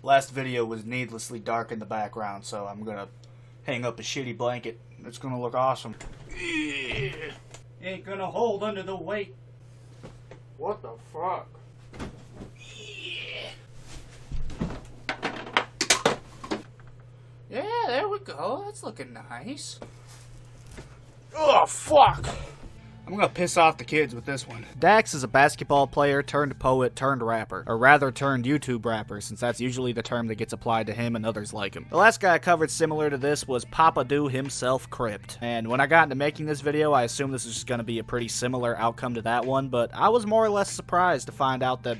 Last video was needlessly dark in the background, so I'm gonna hang up a shitty blanket. It's gonna look awesome. Ain't gonna hold under the weight. What the fuck? Yeah, there we go. That's looking nice. Oh, fuck. I'm gonna piss off the kids with this one. Dax is a basketball player turned poet turned rapper. Or rather turned YouTube rapper, since that's usually the term that gets applied to him and others like him. The last guy I covered similar to this was Papa Do himself, Crypt. And when I got into making this video, I assumed this was just gonna be a pretty similar outcome to that one, but I was more or less surprised to find out that,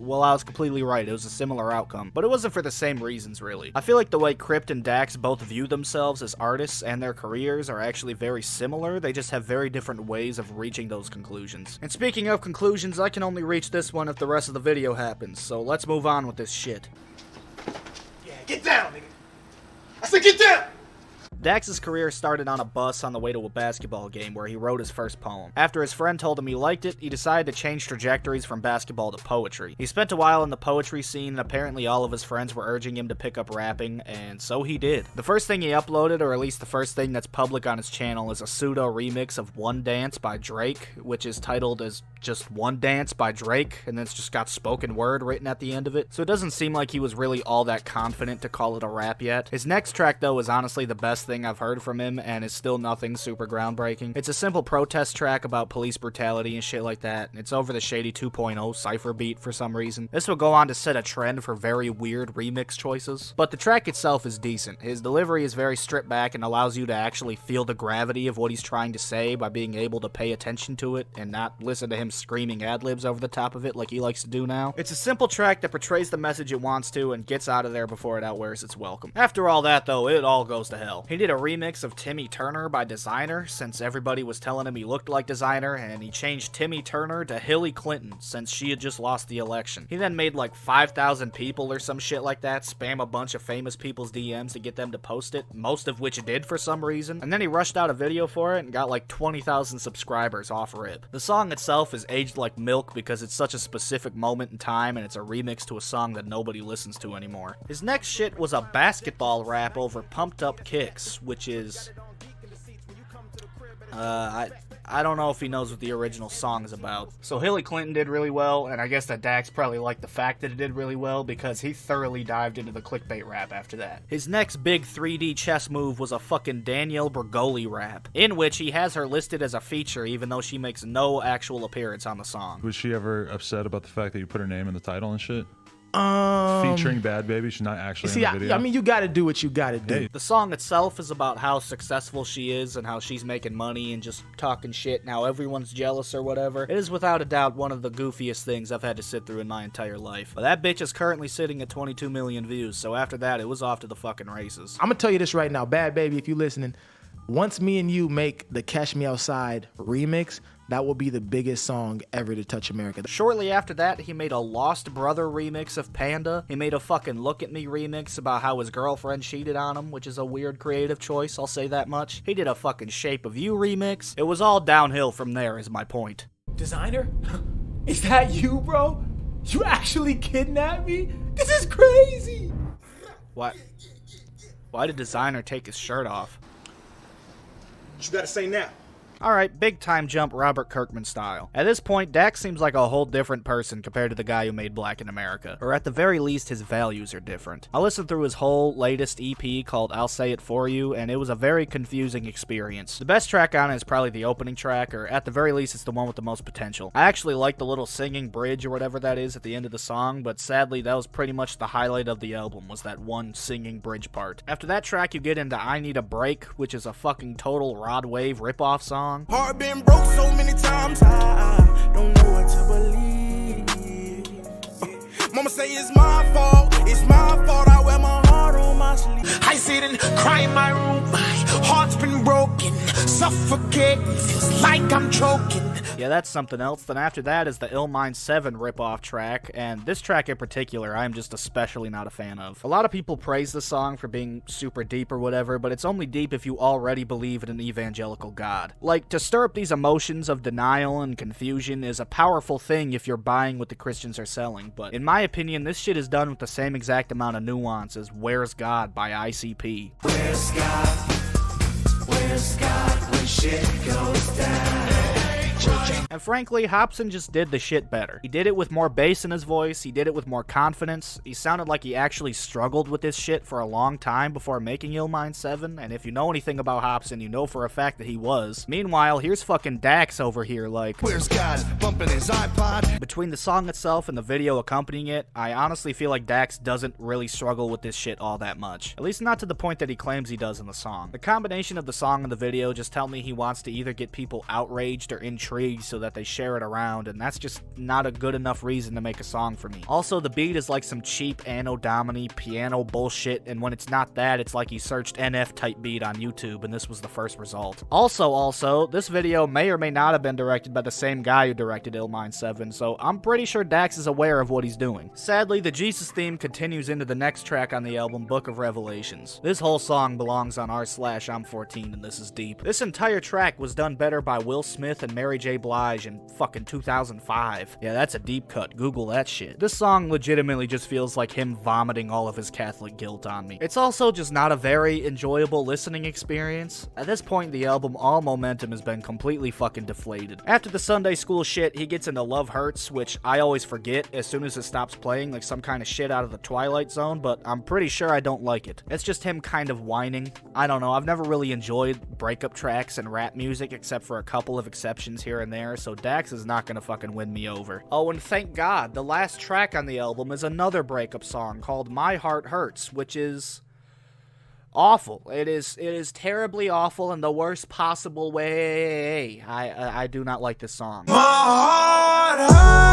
well, I was completely right. It was a similar outcome. But it wasn't for the same reasons, really. I feel like the way Crypt and Dax both view themselves as artists and their careers are actually very similar. They just have very different ways of reaching those conclusions. And speaking of conclusions, I can only reach this one if the rest of the video happens. So let's move on with this shit. Yeah, get down, nigga. I said get down! Dax's career started on a bus on the way to a basketball game where he wrote his first poem. After his friend told him he liked it, he decided to change trajectories from basketball to poetry. He spent a while in the poetry scene, and apparently all of his friends were urging him to pick up rapping, and so he did. The first thing he uploaded, or at least the first thing that's public on his channel, is a pseudo remix of One Dance by Drake, which is titled as just One Dance by Drake, and then it's just got spoken word written at the end of it, so it doesn't seem like he was really all that confident to call it a rap yet. His next track, though, is honestly the best thing I've heard from him, and is still nothing super groundbreaking. It's a simple protest track about police brutality and shit like that. It's over the Shady 2.0 cypher beat for some reason. This will go on to set a trend for very weird remix choices, but the track itself is decent. His delivery is very stripped back and allows you to actually feel the gravity of what he's trying to say by being able to pay attention to it and not listen to him screaming ad-libs over the top of it like he likes to do now. It's a simple track that portrays the message it wants to and gets out of there before it outwears its welcome. After all that, though, it all goes to hell. He did a remix of Timmy Turner by Designer, since everybody was telling him he looked like Designer, and he changed Timmy Turner to Hillary Clinton, since she had just lost the election. He then made like 5,000 people or some shit like that spam a bunch of famous people's DMs to get them to post it, most of which did for some reason, and then he rushed out a video for it and got like 20,000 subscribers off rip. The song itself is aged like milk because it's such a specific moment in time, and it's a remix to a song that nobody listens to anymore. His next shit was a basketball rap over Pumped Up Kicks, which is I don't know if he knows what the original song is about. So Hillary Clinton did really well, and I guess that Dax probably liked the fact that it did really well because he thoroughly dived into the clickbait rap after that. His next big 3D chess move was a fucking Danielle Bergoli rap, in which he has her listed as a feature even though she makes no actual appearance on the song. Was she ever upset about the fact that you put her name in the title and shit? Featuring Bad Baby, she's not actually in the video. I mean, you gotta do what you gotta do. The song itself is about how successful she is and how she's making money and just talking shit and how everyone's jealous or whatever. It is without a doubt one of the goofiest things I've had to sit through in my entire life. But that bitch is currently sitting at 22 million views, so after that, it was off to the fucking races. I'm gonna tell you this right now, Bad Baby, if you listening, once me and you make the Catch Me Outside remix, that will be the biggest song ever to touch America. Shortly after that, he made a Lost Brother remix of Panda. He made a fucking Look At Me remix about how his girlfriend cheated on him, which is a weird creative choice, I'll say that much. He did a fucking Shape of You remix. It was all downhill from there, is my point. Designer? Is that you, bro? You actually kidnapped me? This is crazy! What? Why did Designer take his shirt off? What you gotta say now? Alright, big time jump Robert Kirkman style. At this point, Dax seems like a whole different person compared to the guy who made Black in America. Or at the very least, his values are different. I listened through his whole latest EP called I'll Say It For You, and it was a very confusing experience. The best track on it is probably the opening track, or at the very least, it's the one with the most potential. I actually like the little singing bridge or whatever that is at the end of the song, but sadly, that was pretty much the highlight of the album, was that one singing bridge part. After that track, you get into I Need a Break, which is a fucking total Rod Wave ripoff song. Heart been broke so many times, I don't know what to believe. Mama say it's my fault, I wear my heart on my sleeve. I sit and cry in my room, my heart's been broken, suffocating, feels like I'm choking. Yeah, that's something else. Then after that is the Illmind 7 ripoff track, and this track in particular I am just especially not a fan of. A lot of people praise the song for being super deep or whatever, but it's only deep if you already believe in an evangelical God. Like, to stir up these emotions of denial and confusion is a powerful thing if you're buying what the Christians are selling, but in my opinion, this shit is done with the same exact amount of nuance as Where's God by ICP. Where's God? Where's God when shit goes down? And frankly, Hopsin just did the shit better. He did it with more bass in his voice, he did it with more confidence, he sounded like he actually struggled with this shit for a long time before making Illmind 7, and if you know anything about Hopsin, you know for a fact that he was. Meanwhile, here's fucking Dax over here like, Where's God bumping his iPod? Between the song itself and the video accompanying it, I honestly feel like Dax doesn't really struggle with this shit all that much. At least not to the point that he claims he does in the song. The combination of the song and the video just tell me he wants to either get people outraged or intrigued so that they share it around, and that's just not a good enough reason to make a song for me. Also, the beat is like some cheap Anno Domini piano bullshit, and when it's not that, it's like he searched NF type beat on YouTube and this was the first result. Also, this video may or may not have been directed by the same guy who directed Illmind 7, so I'm pretty sure Dax is aware of what he's doing. Sadly, the Jesus theme continues into the next track on the album, Book of Revelations. This whole song belongs on r/I'm14 and this is deep. This entire track was done better by Will Smith and Mary J. Blige in fucking 2005. Yeah, that's a deep cut. Google that shit. This song legitimately just feels like him vomiting all of his Catholic guilt on me. It's also just not a very enjoyable listening experience. At this point in the album, all momentum has been completely fucking deflated. After the Sunday school shit, he gets into Love Hurts, which I always forget as soon as it stops playing, like some kind of shit out of the Twilight Zone, but I'm pretty sure I don't like it. It's just him kind of whining. I don't know, I've never really enjoyed breakup tracks and rap music except for a couple of exceptions here and there, so Dax is not gonna fucking win me over. Oh, and thank God, the last track on the album is another breakup song called My Heart Hurts, which is awful. It is terribly awful in the worst possible way. I do not like this song. My heart hurts.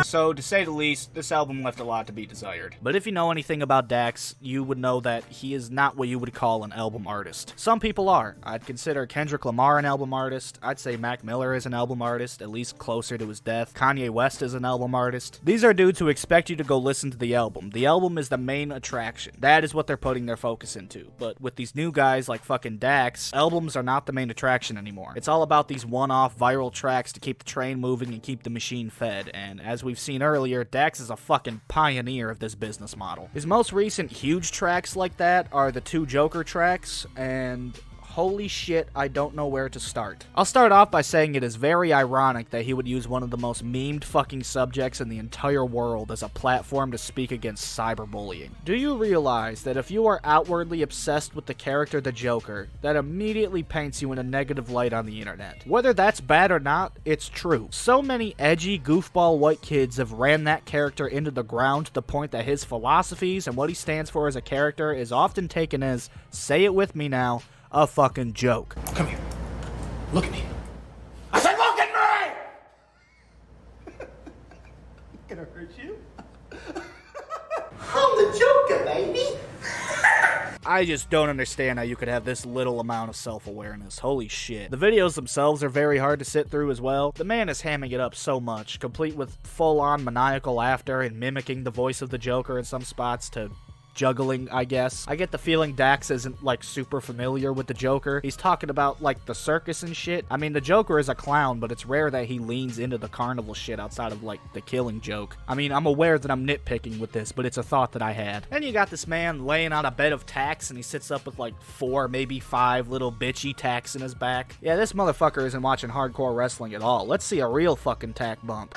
So, to say the least, this album left a lot to be desired. But if you know anything about Dax, you would know that he is not what you would call an album artist. Some people are. I'd consider Kendrick Lamar an album artist. I'd say Mac Miller is an album artist, at least closer to his death. Kanye West is an album artist. These are dudes who expect you to go listen to the album. The album is the main attraction. That is what they're putting their focus into. But with these new guys like fucking Dax, albums are not the main attraction anymore. It's all about these one-off viral tracks to keep the train moving and keep the machine fed, and as we've seen earlier, Dax is a fucking pioneer of this business model. His most recent huge tracks like that are the 2 Joker tracks, and holy shit, I don't know where to start. I'll start off by saying it is very ironic that he would use one of the most memed fucking subjects in the entire world as a platform to speak against cyberbullying. Do you realize that if you are outwardly obsessed with the character the Joker, that immediately paints you in a negative light on the internet? Whether that's bad or not, it's true. So many edgy, goofball white kids have ran that character into the ground to the point that his philosophies and what he stands for as a character is often taken as, say it with me now, a fucking joke. Come here. Look at me. I said, look at me! Gonna hurt you? I'm the Joker, baby. I just don't understand how you could have this little amount of self-awareness. Holy shit. The videos themselves are very hard to sit through as well. The man is hamming it up so much, complete with full-on maniacal laughter and mimicking the voice of the Joker in some spots to juggling, I guess. I get the feeling Dax isn't, like, super familiar with the Joker. He's talking about, like, the circus and shit. I mean, the Joker is a clown, but it's rare that he leans into the carnival shit outside of, like, the killing joke. I mean, I'm aware that I'm nitpicking with this, but it's a thought that I had. Then you got this man laying on a bed of tacks, and he sits up with, like, 4, maybe 5 little bitchy tacks in his back. Yeah, this motherfucker isn't watching hardcore wrestling at all. Let's see a real fucking tack bump.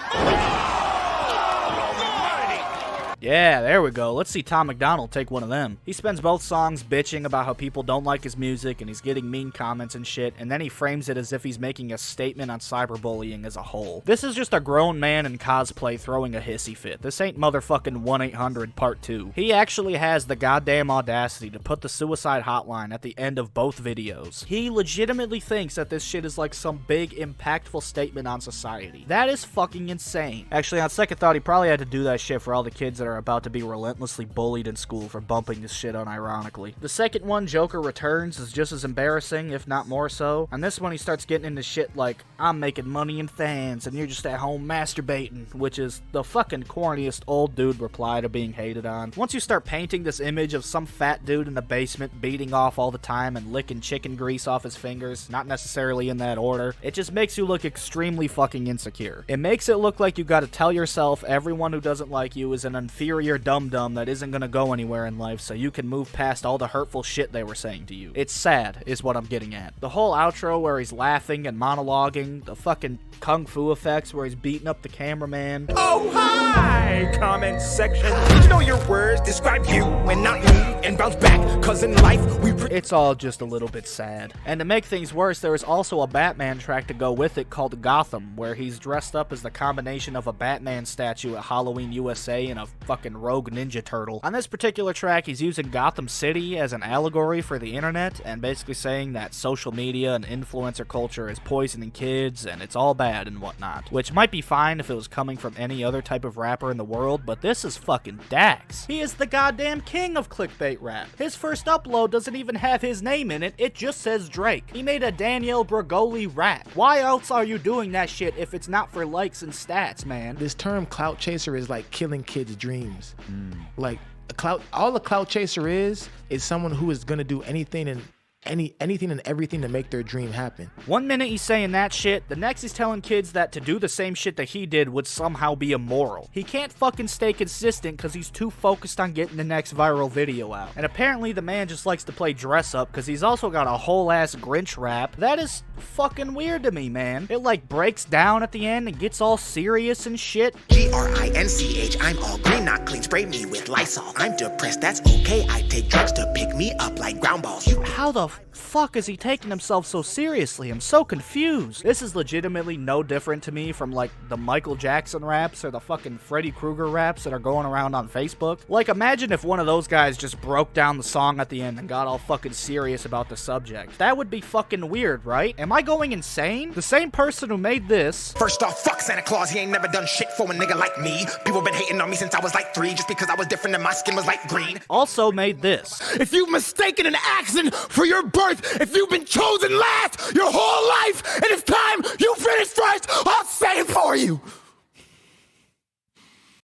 Yeah, there we go. Let's see Tom McDonald take one of them. He spends both songs bitching about how people don't like his music and he's getting mean comments and shit, and then he frames it as if he's making a statement on cyberbullying as a whole. This is just a grown man in cosplay throwing a hissy fit. This ain't motherfucking 1-800 Part 2. He actually has the goddamn audacity to put the suicide hotline at the end of both videos. He legitimately thinks that this shit is like some big, impactful statement on society. That is fucking insane. Actually, on second thought, he probably had to do that shit for all the kids that are about to be relentlessly bullied in school for bumping this shit unironically. The second one, Joker Returns, is just as embarrassing, if not more so. And this one, he starts getting into shit like, I'm making money in fans, and you're just at home masturbating, which is the fucking corniest old dude reply to being hated on. Once you start painting this image of some fat dude in the basement beating off all the time and licking chicken grease off his fingers, not necessarily in that order, it just makes you look extremely fucking insecure. It makes it look like you gotta tell yourself everyone who doesn't like you is an inferior dum-dum that isn't gonna go anywhere in life so you can move past all the hurtful shit they were saying to you. It's sad, is what I'm getting at. The whole outro where he's laughing and monologuing, the fucking kung fu effects where he's beating up the cameraman. Oh, hi, comment section. Did you know your words describe you and not me? And bounce back, cause in life we... It's all just a little bit sad. And to make things worse, there is also a Batman track to go with it called Gotham, where he's dressed up as the combination of a Batman statue at Halloween USA and a fucking rogue Ninja Turtle. On this particular track, he's using Gotham City as an allegory for the internet, and basically saying that social media and influencer culture is poisoning kids, and it's all bad and whatnot. Which might be fine if it was coming from any other type of rapper in the world, but this is fucking Dax. He is the goddamn king of clickbait rap. His first upload doesn't even have his name in it, it just says Drake. He made a Danielle Bregoli rap. Why else are you doing that shit if it's not for likes and stats, man? This term clout chaser is like killing kids' dreams. Like all a clout chaser is someone who is gonna do anything and everything to make their dream happen. One minute he's saying that shit, the next he's telling kids that to do the same shit that he did would somehow be immoral. He can't fucking stay consistent because he's too focused on getting the next viral video out. And apparently the man just likes to play dress up because he's also got a whole ass Grinch rap. That is fucking weird to me, man. It like breaks down at the end and gets all serious and shit. Grinch, I'm all green, not clean, spray me with Lysol. I'm depressed, that's okay, I take drugs to pick me up like ground balls. How the fuck is he taking himself so seriously? I'm so confused. This is legitimately no different to me from like the Michael Jackson raps or the fucking Freddy Krueger raps that are going around on Facebook. Like imagine if one of those guys just broke down the song at the end and got all fucking serious about the subject. That would be fucking weird, right? Am I going insane? The same person who made this... First off, fuck Santa Claus, he ain't never done shit for a nigga like me. People been hating on me since I was like 3 just because I was different and my skin was like green. Also made this. If you've mistaken an accident for your birth, if you've been chosen last your whole life, and it's time you finish first, I'll say it for you.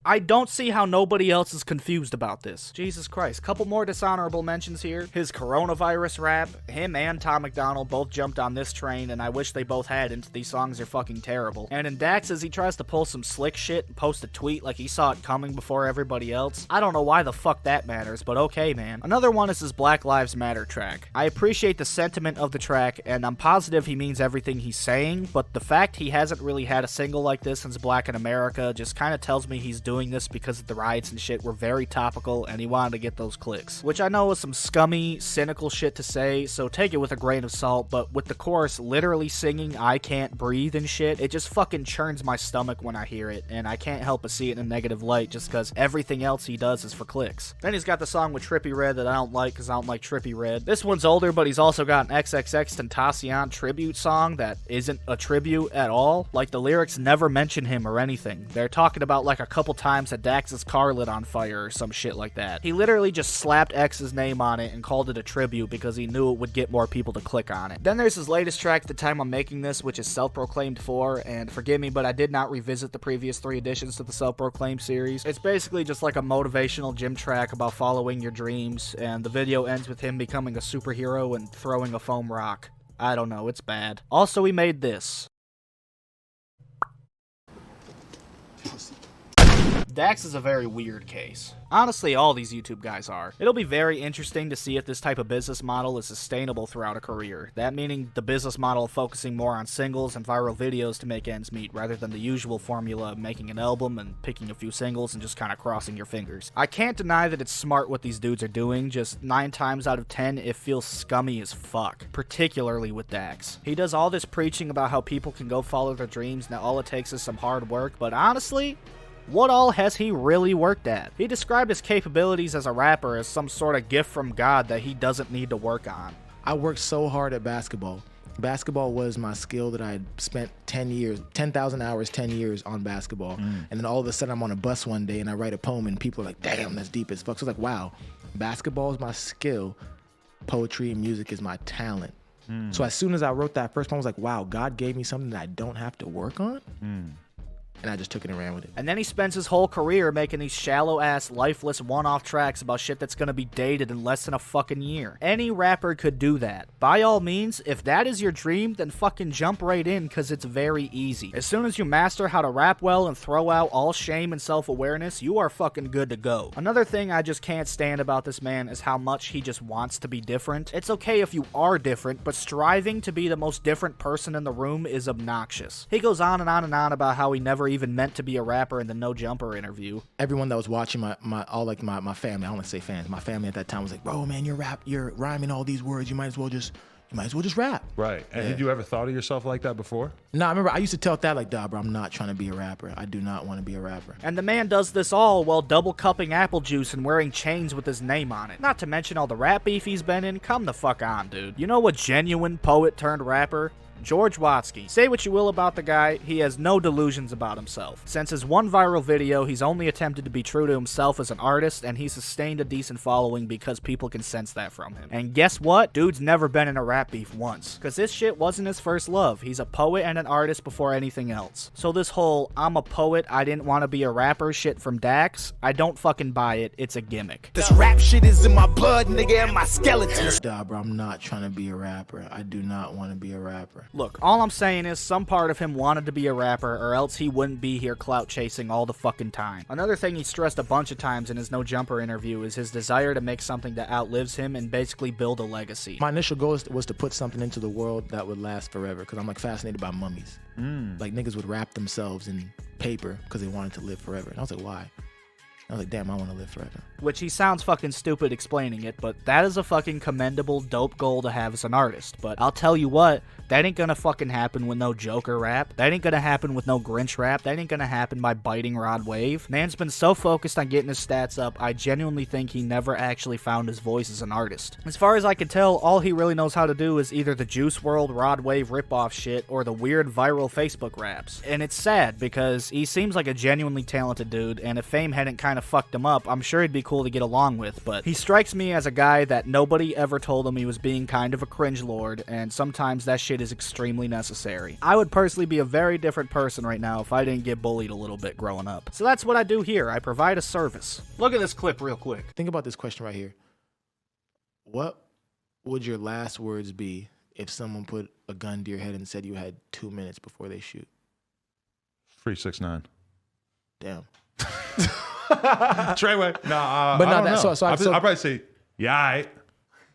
I don't see how nobody else is confused about this. Jesus Christ. Couple more dishonorable mentions here. His coronavirus rap. Him and Tom McDonald both jumped on this train, and I wish they both hadn't. These songs are fucking terrible. And in Dax's, he tries to pull some slick shit and post a tweet like he saw it coming before everybody else. I don't know why the fuck that matters, but okay, man. Another one is his Black Lives Matter track. I appreciate the sentiment of the track, and I'm positive he means everything he's saying, but the fact he hasn't really had a single like this since Black in America just kind of tells me he's doing this because the riots and shit were very topical and he wanted to get those clicks. Which I know is some scummy, cynical shit to say, so take it with a grain of salt, but with the chorus literally singing I can't breathe and shit, it just fucking churns my stomach when I hear it, and I can't help but see it in a negative light just because everything else he does is for clicks. Then he's got the song with Trippie Redd that I don't like because I don't like Trippie Redd. This one's older, but he's also got an XXXTentacion tribute song that isn't a tribute at all. Like the lyrics never mention him or anything. They're talking about like a couple times that Dax's car lit on fire or some shit like that. He literally just slapped X's name on it and called it a tribute because he knew it would get more people to click on it. Then there's his latest track at the time I'm making this, which is Self-Proclaimed 4, and forgive me, but I did not revisit the previous 3 editions to the Self-Proclaimed series. It's basically just like a motivational gym track about following your dreams, and the video ends with him becoming a superhero and throwing a foam rock. I don't know, it's bad. Also, he made this. Dax is a very weird case. Honestly, all these YouTube guys are. It'll be very interesting to see if this type of business model is sustainable throughout a career. That meaning the business model focusing more on singles and viral videos to make ends meet, rather than the usual formula of making an album and picking a few singles and just kind of crossing your fingers. I can't deny that it's smart what these dudes are doing, just 9 times out of 10 it feels scummy as fuck, particularly with Dax. He does all this preaching about how people can go follow their dreams and that all it takes is some hard work, but honestly, what all has he really worked at? He described his capabilities as a rapper as some sort of gift from God that he doesn't need to work on. I worked so hard at basketball. Basketball was my skill that I had spent 10,000 hours, 10 years on basketball. And then all of a sudden I'm on a bus one day and I write a poem and people are like, damn, that's deep as fuck. So it's like, wow, basketball is my skill. Poetry and music is my talent. So as soon as I wrote that first poem, I was like, wow, God gave me something that I don't have to work on. And I just took it and ran with it. And then he spends his whole career making these shallow-ass, lifeless, one-off tracks about shit that's gonna be dated in less than a fucking year. Any rapper could do that. By all means, if that is your dream, then fucking jump right in, cause it's very easy. As soon as you master how to rap well and throw out all shame and self-awareness, you are fucking good to go. Another thing I just can't stand about this man is how much he just wants to be different. It's okay if you are different, but striving to be the most different person in the room is obnoxious. He goes on and on and on about how he never even meant to be a rapper in the No Jumper interview. Everyone that was watching my family, I don't want to say fans, my family at that time was like, bro, man, you're rhyming all these words. You might as well just rap. Right. And had you ever thought of yourself like that before? No, I remember I used to tell that like, dog, bro, I'm not trying to be a rapper. I do not want to be a rapper. And the man does this all while double cupping apple juice and wearing chains with his name on it. Not to mention all the rap beef he's been in. Come the fuck on, dude. You know what genuine poet turned rapper? George Watsky. Say what you will about the guy, he has no delusions about himself. Since his one viral video, he's only attempted to be true to himself as an artist, and he's sustained a decent following because people can sense that from him. And guess what? Dude's never been in a rap beef once. Cause this shit wasn't his first love. He's a poet and an artist before anything else. So this whole, I'm a poet, I didn't want to be a rapper shit from Dax, I don't fucking buy it, it's a gimmick. This rap shit is in my blood, nigga, and my skeleton. Nah, bro, I'm not trying to be a rapper. I do not want to be a rapper. Look, all I'm saying is some part of him wanted to be a rapper or else he wouldn't be here clout chasing all the fucking time. Another thing he stressed a bunch of times in his No Jumper interview is his desire to make something that outlives him and basically build a legacy. My initial goal was to put something into the world that would last forever because I'm like fascinated by mummies. Like niggas would wrap themselves in paper because they wanted to live forever. And I was like, why? I was like, damn, I want to live forever. Which he sounds fucking stupid explaining it, but that is a fucking commendable, dope goal to have as an artist. But I'll tell you what, that ain't gonna fucking happen with no Joker rap. That ain't gonna happen with no Grinch rap. That ain't gonna happen by biting Rod Wave. Man's been so focused on getting his stats up, I genuinely think he never actually found his voice as an artist. As far as I can tell, all he really knows how to do is either the Juice WRLD Rod Wave ripoff shit or the weird viral Facebook raps. And it's sad because he seems like a genuinely talented dude, and if fame hadn't kind of fucked him up, I'm sure he'd be cool to get along with, but he strikes me as a guy that nobody ever told him he was being kind of a cringe lord, and sometimes that shit is extremely necessary. I would personally be a very different person right now if I didn't get bullied a little bit growing up. So that's what I do here. I provide a service. Look at this clip real quick. Think about this question right here. What would your last words be if someone put a gun to your head and said you had 2 minutes before they shoot? Free 6ix9ine. Damn. Treyway. Nah, but I don't that, know. so I'll probably say, yeah, aight.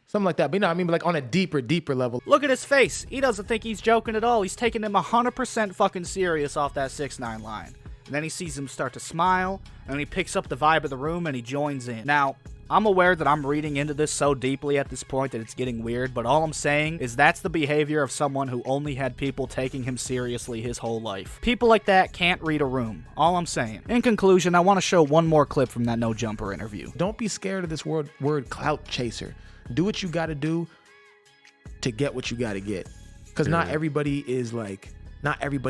Something like that. But you know what I mean? But like on a deeper level. Look at his face. He doesn't think he's joking at all. He's taking him 100% fucking serious off that 6ix9ine line. And then he sees him start to smile, and he picks up the vibe of the room and he joins in. Now, I'm aware that I'm reading into this so deeply at this point that it's getting weird, but all I'm saying is that's the behavior of someone who only had people taking him seriously his whole life. People like that can't read a room. All I'm saying. In conclusion, I want to show one more clip from that No Jumper interview. Don't be scared of this word clout chaser. Do what you gotta do to get what you gotta get. Because not everybody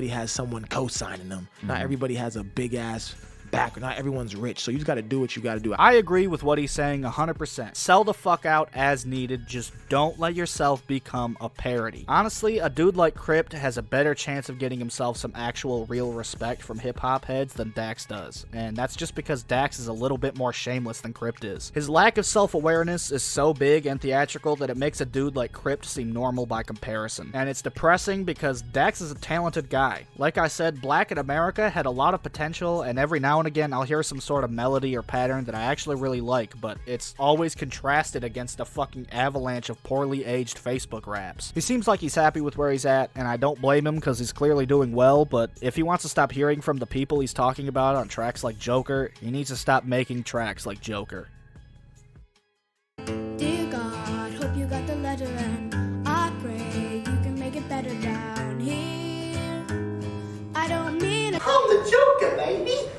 has someone co-signing them. Not everybody has a big ass back. Not everyone's rich, so you just got to do what you got to do. I agree with what he's saying 100%. Sell the fuck out as needed, just don't let yourself become a parody. Honestly, a dude like Crypt has a better chance of getting himself some actual real respect from hip-hop heads than Dax does, and that's just because Dax is a little bit more shameless than Crypt is. His lack of self-awareness is so big and theatrical that it makes a dude like Crypt seem normal by comparison, and it's depressing because Dax is a talented guy. Like I said, Black in America had a lot of potential, and every now and again I'll hear some sort of melody or pattern that I actually really like, but it's always contrasted against a fucking avalanche of poorly aged Facebook raps. He seems like he's happy with where he's at, and I don't blame him because he's clearly doing well, but if he wants to stop hearing from the people he's talking about on tracks like Joker, he needs to stop making tracks like Joker. Dear God, hope you got the letter and I pray you can make it better down here. I don't mean I'm the Joker, baby.